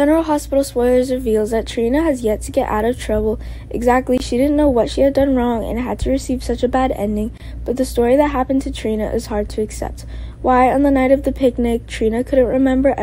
General Hospital spoilers reveals that Trina has yet to get out of trouble. Exactly, she didn't know what she had done wrong and had to receive such a bad ending, but the story that happened to Trina is hard to accept. Why, on the night of the picnic, Trina couldn't remember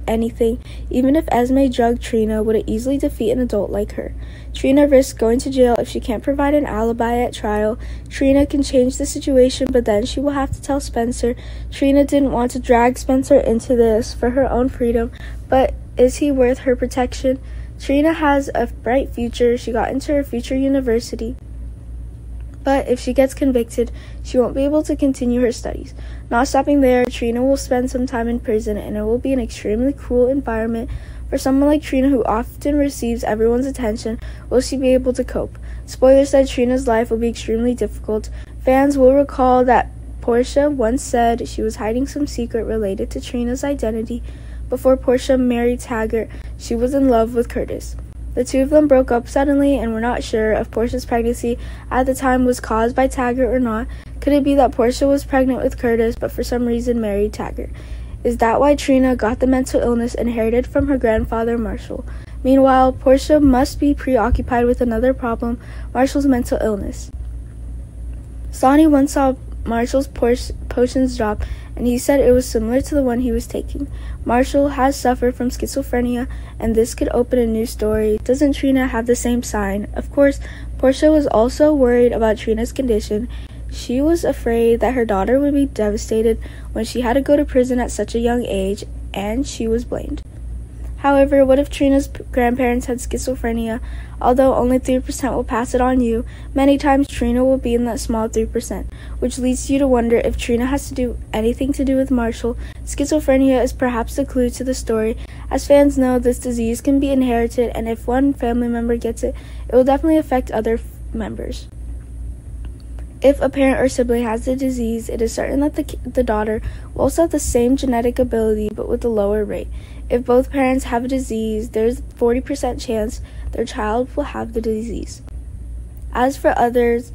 anything, even if Esme drugged Trina, would it easily defeat an adult like her. Trina risks going to jail if she can't provide an alibi at trial. Trina can change the situation, but then she will have to tell Spencer. Trina didn't want to drag Spencer into this for her own freedom, but is he worth her protection? Trina has a bright future. She got into her future university. But if she gets convicted, she won't be able to continue her studies. Not stopping there, Trina will spend some time in prison, and it will be an extremely cruel environment. For someone like Trina, who often receives everyone's attention, will she be able to cope? Spoilers said Trina's life will be extremely difficult. Fans will recall that Portia once said she was hiding some secret related to Trina's identity. Before Portia married Taggart, she was in love with Curtis. The two of them broke up suddenly and were not sure if Portia's pregnancy at the time was caused by Taggart or not. Could it be that Portia was pregnant with Curtis but for some reason married Taggart? Is that why Trina got the mental illness inherited from her grandfather, Marshall? Meanwhile, Portia must be preoccupied with another problem, Marshall's mental illness. Sonny once saw Marshall's potions drop, and he said it was similar to the one he was taking. Marshall has suffered from schizophrenia, and this could open a new story. Doesn't Trina have the same sign? Of course, Portia was also worried about Trina's condition. She was afraid that her daughter would be devastated when she had to go to prison at such a young age, and she was blamed. However, what if Trina's grandparents had schizophrenia? Although only 3% will pass it on you, many times Trina will be in that small 3%, which leads you to wonder if Trina has to do anything to do with Marshall. Schizophrenia is perhaps the clue to the story. As fans know, this disease can be inherited, and if one family member gets it, it will definitely affect other members. If a parent or sibling has the disease, it is certain that the daughter will also have the same genetic ability, but with a lower rate. If both parents have a disease, there's a 40% chance their child will have the disease. As for others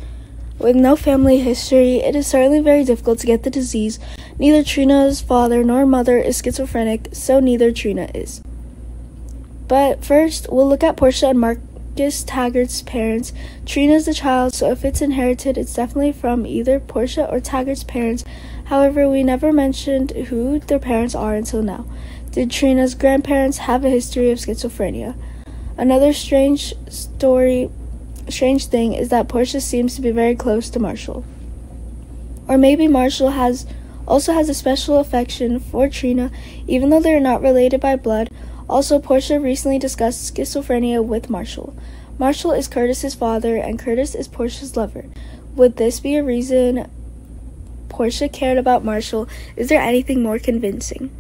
with no family history, it is certainly very difficult to get the disease. Neither Trina's father nor mother is schizophrenic, so neither Trina is. But first, we'll look at Portia and Marcus Taggart's parents. Trina's the child, so if it's inherited, it's definitely from either Portia or Taggart's parents. However, we never mentioned who their parents are until now. Did Trina's grandparents have a history of schizophrenia? Another strange thing is that Portia seems to be very close to Marshall. Or maybe Marshall also has a special affection for Trina, even though they are not related by blood. Also, Portia recently discussed schizophrenia with Marshall. Marshall is Curtis's father, and Curtis is Portia's lover. Would this be a reason Portia cared about Marshall? Is there anything more convincing?